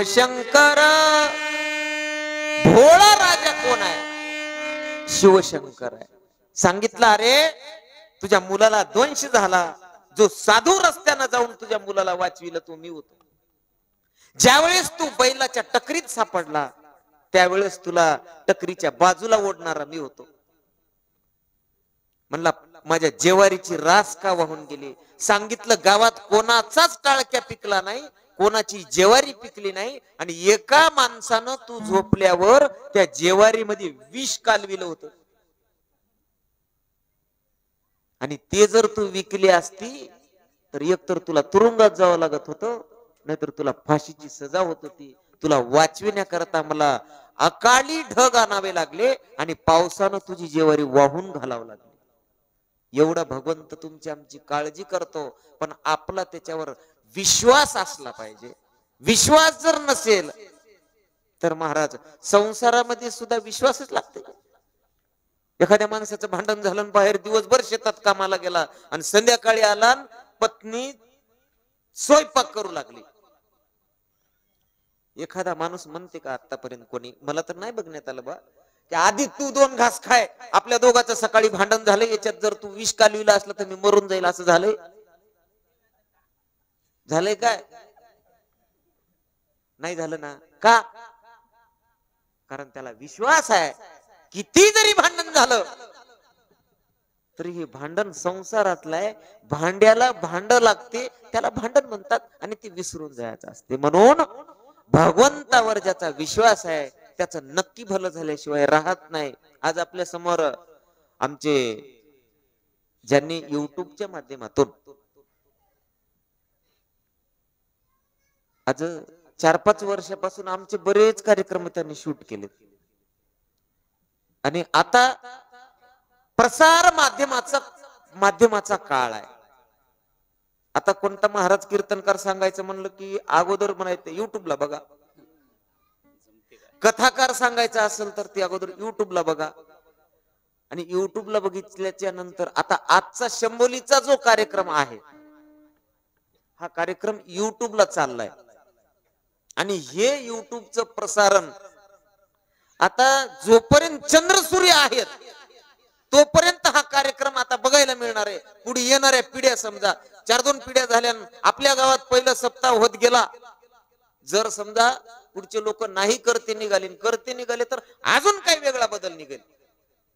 शिवशंकर भोळा राजा कोण आहे? शिवशंकर आहे. सांगितलं अरे तुझ्या मुलाला द्वंश झाला, जो साधू रस्त्यानं जाऊन तुझ्या मुलाला वाचविलं तो मी होतो. ज्यावेळेस तू बैलाच्या टकरीत सापडला त्यावेळेस तुला टकरीच्या बाजूला ओढणारा मी होतो. म्हणला माझ्या जेवारीची रास का वाहून गेली? सांगितलं गावात कोणाचाच टाळक्या पिकला नाही, कोणाची जेवारी पिकली नाही, आणि एका माणसानं तू झोपल्यावर त्या जेवारीमध्ये विष कालविलं होतं. आणि ते जर तू विकली असती तर एकतर तुला तुरुंगात जावं लागत होतं, नाहीतर तुला फाशीची सजा होत होती. तुला वाचविण्याकरता मला अकाली ढग आणावे लागले आणि पावसानं तुझी जेवारी वाहून घालावं लागली. एवढा भगवंत तुमची आमची काळजी करतो, पण आपला त्याच्यावर विश्वास असला पाहिजे. विश्वास जर नसेल तर महाराज संसारामध्ये सुद्धा विश्वासच लागते. एखाद्या माणसाचं भांडण झालं, बाहेर दिवसभर शेतात कामाला गेला आणि संध्याकाळी आला, पत्नी स्वयंपाक करू लागली. एखादा माणूस म्हणते का आतापर्यंत कोणी? मला तर नाही बघण्यात आलं बा की आधी तू 2 घास खाय, आपल्या दोघांचं सकाळी भांडण झालं, याच्यात जर तू विष कालविला असलं तर मी मरून जाईल, असं झालंय? झालंय काय? नाही झालं ना. का? कारण त्याला विश्वास आहे किती जरी भांडण झालं तरी हे भांडण संसारातलं आहे, भांड्याला भांड लागते, त्याला भांडण म्हणतात, आणि ते विसरून जायचं असते. म्हणून भगवंतावर ज्याचा विश्वास आहे त्याचं नक्की भलं झाल्याशिवाय राहत नाही. आज आपल्या समोर आमचे ज्यांनी युट्यूबच्या माध्यमातून आज 4-5 वर्षापासून आमचे बरेच कार्यक्रम त्यांनी शूट केले, आणि आता प्रसार माध्यमाचा काळ आहे. आता कोणता महाराज कीर्तनकार सांगायचं म्हणलं की अगोदर म्हणायचं युट्यूबला बघा, कथाकार सांगायचं असेल तर ते अगोदर युट्यूबला बघा, आणि युट्यूबला बघितल्याच्या नंतर आता आजचा शंभोलीचा जो कार्यक्रम आहे हा कार्यक्रम युट्यूबला चाललाय. आणि हे युट्यूबचं प्रसारण आता जोपर्यंत चंद्र सूर्य आहेत तोपर्यंत हा कार्यक्रम आता बघायला मिळणार आहे. पुढे येणाऱ्या पिढ्या, समजा 4-2 पिढ्या झाल्या, आपल्या गावात पहिला सप्ताह होत गेला, जर समजा पुढचे लोक नाही करते निघाले तर अजून काही वेगळा बदल निघेल,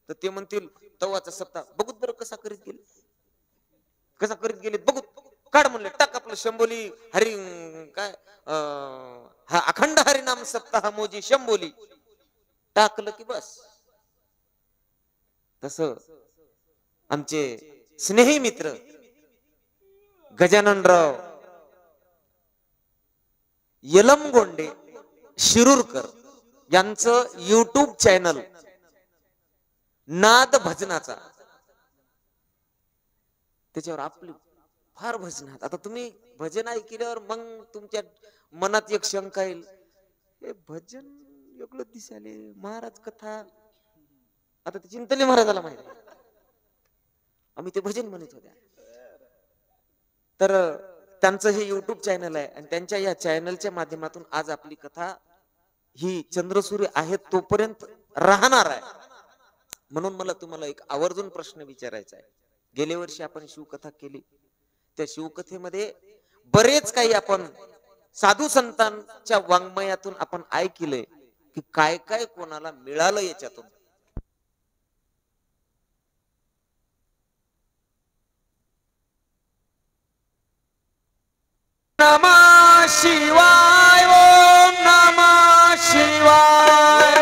तर ते म्हणतील तवाचा सप्ताह बघूत बरं कसा करीत गेले बघू, काढ म्हणले, टाक आपलं शंभोली हरी काय हा अखंड हरिनाम सप्ताह मोजी शंभोली टाकलं की बस. तस आमचे स्नेही मित्र गजाननराव यलमगोंडे शिरूरकर यांचं युट्यूब चॅनल नाद भजनाचा, त्याच्यावर आपली फार भजन आहेत. आता तुम्ही भजन ऐकल्यावर मग तुमच्या मनात एक शंका येईल, हे भजन एवढं दिसाले, महाराज कथा. आता ते चिंतले महाराजाला माहिती, आम्ही ते भजन म्हणत होत्या. तर त्यांचं हे युट्यूब चॅनल आहे, आणि त्यांच्या या चॅनलच्या माध्यमातून आज आपली कथा ही चंद्रसूर्य आहेत तोपर्यंत राहणार आहे. म्हणून मला तुम्हाला एक आवर्जून प्रश्न विचारायचा आहे. गेल्या वर्षी आपण शिवकथा केली, त्या शिवकथेमध्ये बरेच काही आपण साधू संतांच्या वाङ्मयातून आपण ऐकलंय की काय काय कोणाला मिळालं याच्यातून. नमः शिवाय, ओम नमः शिवाय,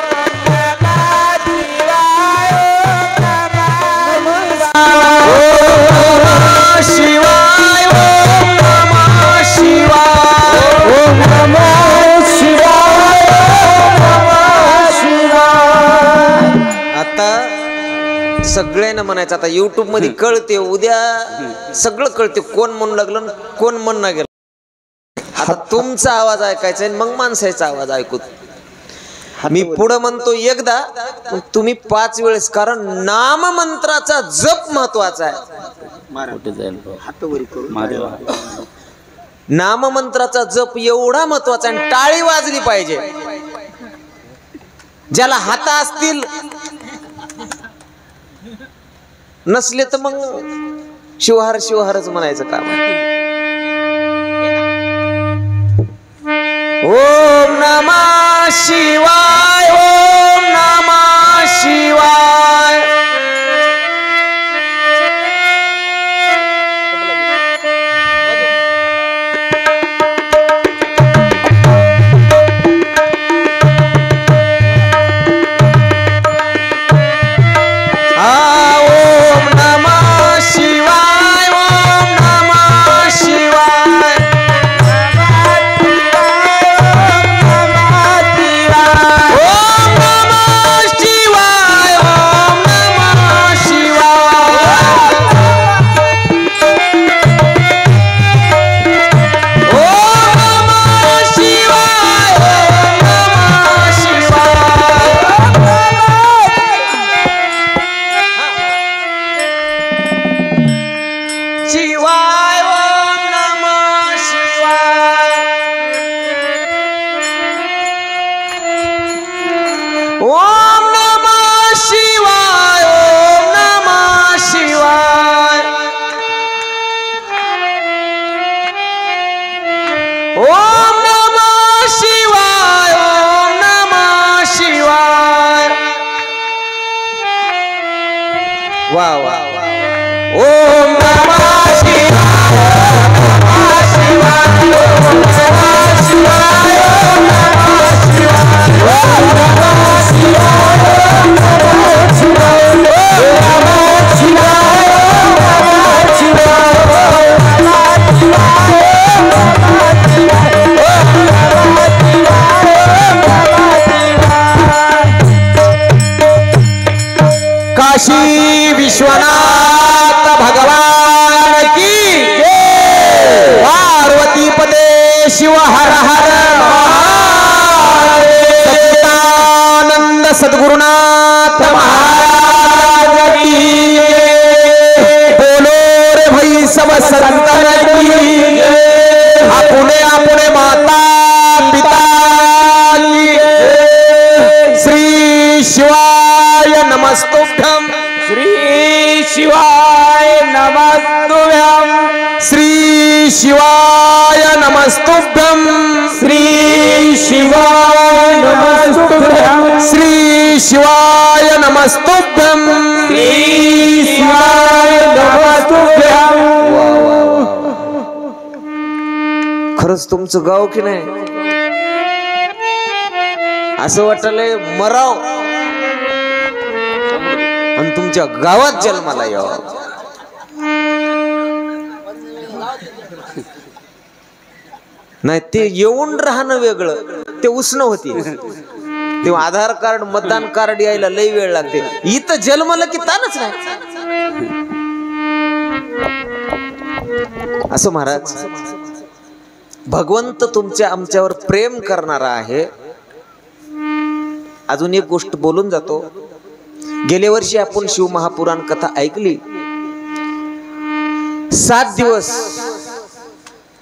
सगळ्यांना म्हणायचं. आता युट्यूब मध्ये कळते, उद्या सगळं कळते, कोण म्हणू लागलं कोण म्हणणं गेलं. आता तुमचा आवाज ऐकायचा आहे, मग माणसाचा आवाज ऐकू. मी पुढं म्हणतो एकदा, तुम्ही 5 वेळेस, कारण नाम मंत्राचा जप महत्वाचा आहे. नाममंत्राचा जप एवढा महत्वाचा आणि टाळी वाजली पाहिजे. ज्याला हात असतील नसले तर मग शिवहार शिवहारच म्हणायचं काम आहे. ओम नमः शिवाय, ओम नमः शिवाय. वाह वाह. ओम नमः शिवाय, नमः शिवाय, नमः शिवाय, नमः शिवाय, नमः शिवाय, नमः शिवाय, नमः शिवाय, नमः शिवाय, नमः शिवाय. काशी विश्वनाथ भगवान की जय. पार्वती पदे शिव हर हर महादेव. सच्चिदानंद सद्गुरुनाथ महाराज की जय. बोलो रे भाई सब संतन की जय. आपुने आपुने माता पिता की जय. श्री शिवाय नमस्तुभ्यं. श्री शिवाय नमस्तुभ्यं. श्री शिवाय नमस्तुभ्यं. श्री शिवाय नमस्तुभ्यं. श्री शिवाय नमस्तुभ्यं. श्री शिवाय नमस्तुभ्यं. खरंच तुमचं गाव की नाही असं वाटलंय मराव आणि तुमच्या गावात जन्माला यावं. नाही ते येऊन राहणं वेगळं, ते उसणं होती. तेव्हा आधार कार्ड मतदान कार्ड यायला लई वेळ लागते. इथं जन्मलं की तानच नाही. असं महाराज भगवंत तुमच्या आमच्यावर प्रेम करणारा आहे. अजून एक गोष्ट बोलून जातो. गेल्या वर्षी आपण शिव महापुराण कथा ऐकली. 7 दिवस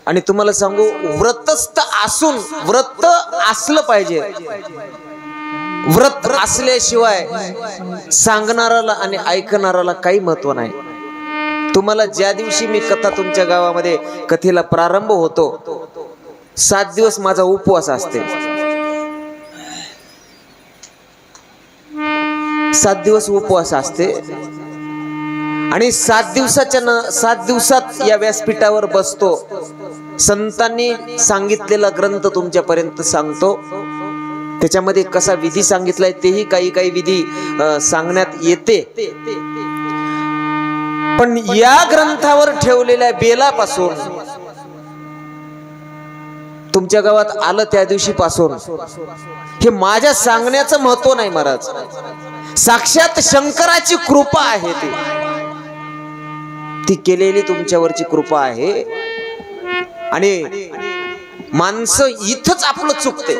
आणि तुम्हाला सांगू व्रतस्थ असून व्रत असलं पाहिजे. व्रत असल्याशिवाय सांगणाराला आणि ऐकणाराला काही महत्व नाही. तुम्हाला ज्या दिवशी मी कथा तुमच्या गावामध्ये कथेला प्रारंभ होतो 7 दिवस माझा उपवास असते. 7 दिवस उपवास असते आणि 7 दिवसात या व्यासपीठावर बसतो. संतांनी सांगितलेला ग्रंथ तुमच्यापर्यंत सांगतो. त्याच्यामध्ये कसा विधी सांगितलाय तेही काही विधी सांगण्यात येते. पण या ग्रंथावर ठेवलेल्या बेलापासून तुमच्या गावात आलं त्या दिवशी पासून हे माझ्या सांगण्याचं महत्व नाही महाराज. साक्षात शंकराची कृपा आहे. ती केलेली तुमच्यावरची कृपा आहे. आणि माणसं इथंच आपलं चुकते.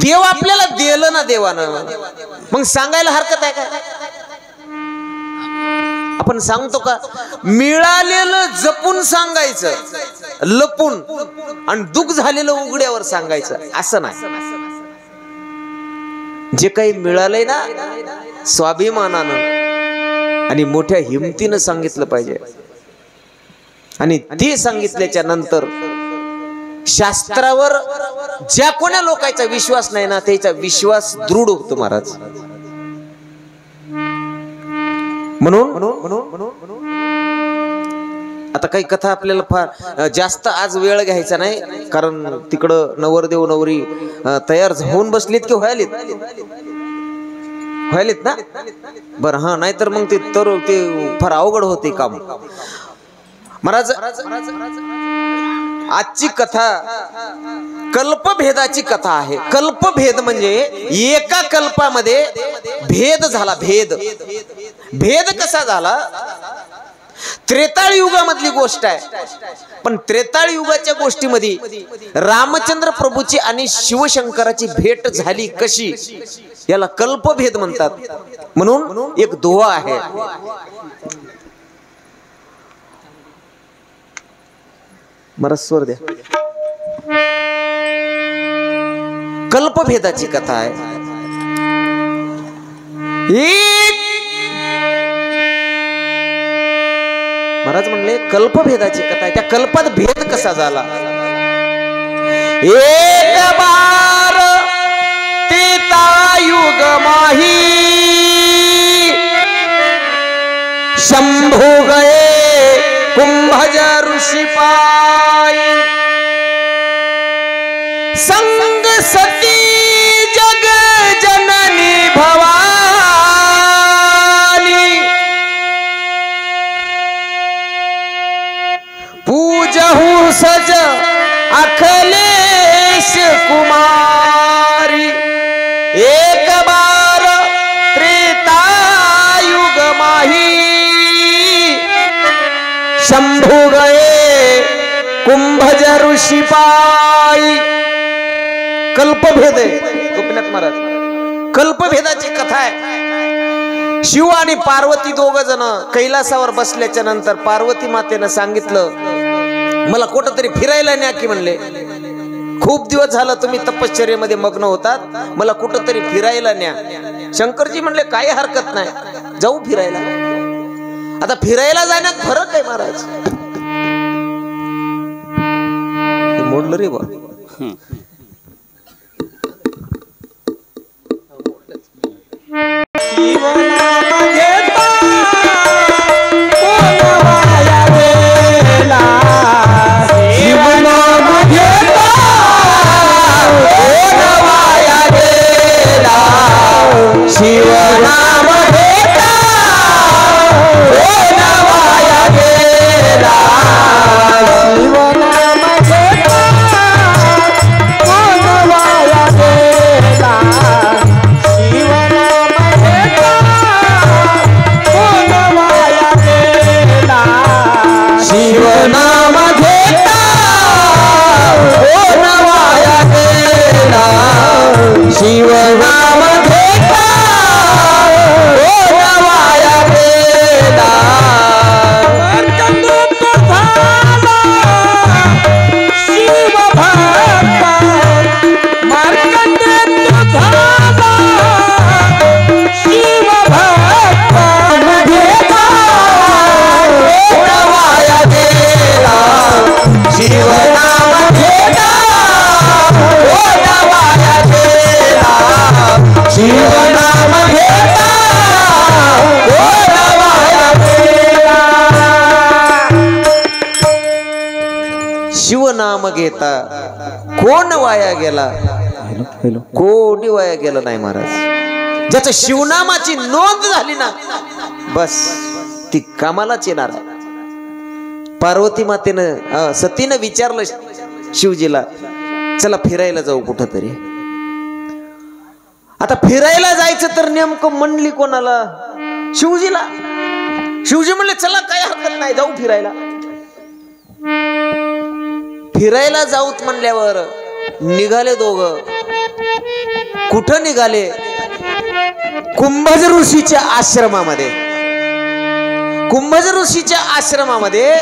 देव आपल्याला दिलं ना देवानं, मग सांगायला हरकत आहे का? आपण सांगतो का? मिळालेलं जपून सांगायचं, लपून, आणि दुःख झालेलं उघड्यावर सांगायचं असं नाही. जे काही मिळालंय ना स्वाभिमानानं आणि मोठ्या हिमतीनं सांगितलं पाहिजे. आणि ते सांगितल्याच्या नंतर शास्त्रावर ज्या कोण्या लोकांचा विश्वास नाही ना त्याचा विश्वास दृढ होतो महाराज. म्हणून आता काही कथा आपल्याला फार जास्त आज वेळ घ्यायचा नाही, कारण तिकडं नवरदेव नवरी तयार होऊन बसलीत की व्हायलीत ना. बरं, हा, नाहीतर मग ते तर ते फार अवघड होते काम. महाराज आजची कथा कल्पभेदाची कथा आहे. कल्पभेद म्हणजे एका कल्पामध्ये भेद झाला. भेद कसा झाला? त्रेताळ युगामधली गोष्ट आहे. पण त्रेताळ युगाच्या गोष्टीमध्ये रामचंद्र प्रभूची आणि शिवशंकराची भेट झाली कशी, याला कल्पभेद म्हणतात. म्हणून एक दोहा आहे. मला स्वर द्या. कल्पभेदाची कथा आहे. महाराज म्हणले कल्पभेदाची कथा आहे. त्या कल्पात भेद कसा झाला? एक बार त्रेतायुग माही शंभू गए कुंभज ऋषि पाई, संग सती जग जननी भवानी, पूजहु सज अखिलेश कुमारी. एक बार त्रेतायुग माही शंभू गए कुंभज ऋषि पाई. कल्पभेद आहे गोपीनाथ महाराज. कल्पभेदाची कथा आहे. शिव आणि पार्वती दोघ जण कैलासावर बसल्याच्या नंतर पार्वती मातेनं सांगितलं मला कुठंतरी फिरायला न्या की म्हणले. खूप दिवस झालं तुम्ही तपश्चर्येमध्ये मग्न होतात, मला कुठंतरी फिरायला न्या. शंकरजी म्हणले काही हरकत नाही, जाऊ फिरायला. आता फिरायला जाण्यात फरक आहे महाराज. मोडलं रे बा. शिवनाम घेता कोण वाया गेला? कोणी वाया गेला नाही महाराज. ज्याच्या शिवनामाची नोंद झाली ना बस ती कामालाच येणार. पार्वती मातेनं सतीनं विचारलं शिवजीला चला फिरायला जाऊ कुठं तरी. आता फिरायला जायचं तर नेमकं म्हणली कोणाला? शिवजीला. शिवजी म्हणले चला काय हरकत नाही जाऊ फिरायला. फिरायला जाऊत म्हणल्यावर निघाले दोघं. कुठं निघाले? कुंभज ऋषीच्या आश्रमामध्ये. कुंभज ऋषीच्या आश्रमामध्ये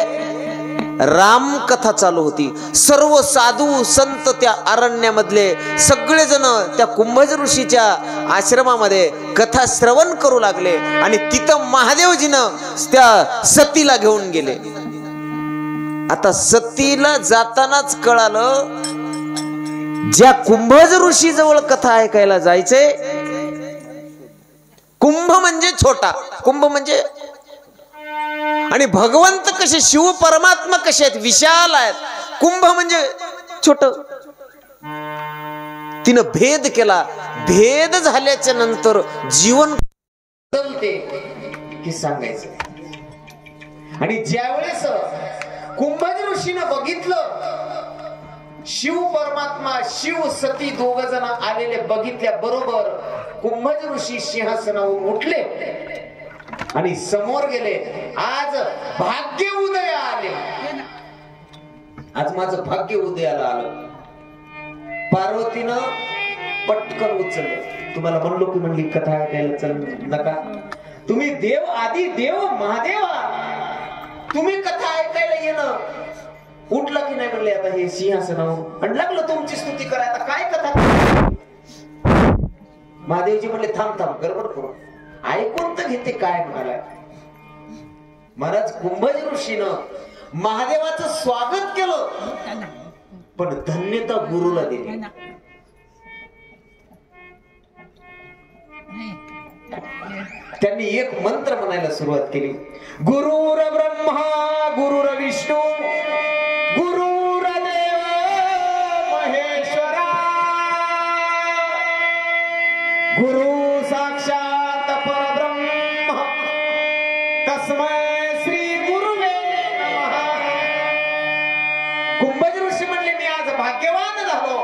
रामकथा चालू होती. सर्व साधू संत त्या अरण्यामधले सगळेजण त्या कुंभज ऋषीच्या आश्रमामध्ये कथा श्रवण करू लागले आणि तिथं महादेवजीनं त्या सतीला घेऊन गेले. आता सतीला जातानाच कळालं ज्या कुंभज ऋषी जवळ कथा ऐकायला जायचे. कुंभ म्हणजे छोटा, कुंभ म्हणजे, आणि भगवंत कसे, शिव परमात्मा कसे आहेत, विशाल आहेत. कुंभ म्हणजे छोट. तिनं भेद केला. भेद झाल्याच्या नंतर जीवन बदलते हे सांगायचं. आणि ज्यावेळेस कुंभज ऋषीनं बघितलं शिव परमात्मा शिव सती दोघ जण आलेले बघितल्या बरोबर कुंभज ऋषी सिंहासनावर उठले आणि समोर गेले. आज भाग्य उदय आले, आज माझं भाग्य उदयाला आलं. पार्वतीनं पटकन उचललं. तुम्हाला म्हणलो की म्हणली कथा ऐकायला चल नका, तुम्ही देव आदी देव महादेवा, तुम्ही कथा ऐकायला येणं. उठला की नाही म्हणले आता हे सिंहासनावर आणि लागलं तुमची स्तुती करा. आता काय कथा? महादेवजी म्हणले थांब थांब गडबड करू, ऐकून तर घेते काय म्हणाला. महाराज कुंभज ऋषीनं महादेवाचं स्वागत केलं पण धन्यता गुरुला दिली. त्यांनी एक मंत्र म्हणायला सुरुवात केली. गुरुर ब्रह्मा गुरुर विष्णू गुरुर देव महेश्वरा गुरु साक्षात परब्रह्म तस्मै श्री गुरुवे नमः. कुंभज ऋषी म्हणले मी आज भाग्यवान झालो,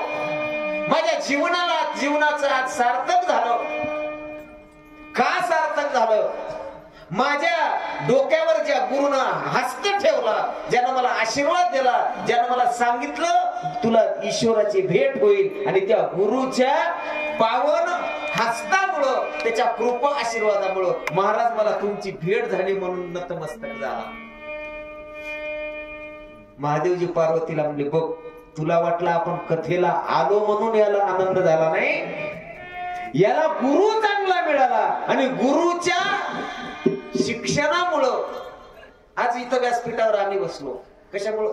माझ्या जीवनाचं आज सार्थक झालं. का सार्थक झालं? माझ्या डोक्यावर ज्या गुरुनं हस्त ठेवला, ज्यानं मला आशीर्वाद दिला, ज्यानं मला सांगितलं तुला ईश्वराची भेट होईल, आणि त्या गुरुच्या पावन हस्तामुळं त्याच्या कृपा आशीर्वादामुळं महाराज मला तुमची भेट झाली म्हणून नतमस्तक झाला. महादेवजी पार्वतीला म्हणले बघ, तुला वाटलं आपण कथेला आलो म्हणून याला आनंद झाला नाही, याला गुरु चांगला मिळाला आणि गुरुच्या शिक्षणामुळं आज इथं व्यासपीठावर आम्ही बसलो. कशामुळं?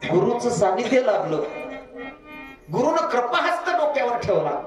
गुरुचं सानिध्य लाभलं, गुरुनं कृपाहस्त डोक्यावर ठेवला.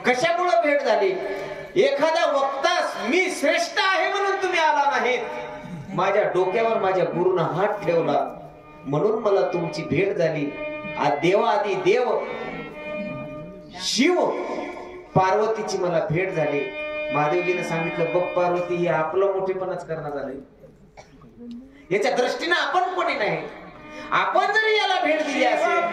कशामुळे भेट झाली? एखादा वक्ता मी श्रेष्ठ आहे म्हणून तुम्ही आला नाहीत, माझ्या डोक्यावर माझ्या गुरुनं हात ठेवला म्हणून मला तुमची भेट झाली. देवाआदी देव शिव पार्वतीची मला भेट झाली. महादेवजीने सांगितलं बघ पार्वती, हे आपलं मोठेपणच करणं झालंय, याच्या दृष्टीने आपण कोणी नाही. आपण जरी याला भेट दिली असेल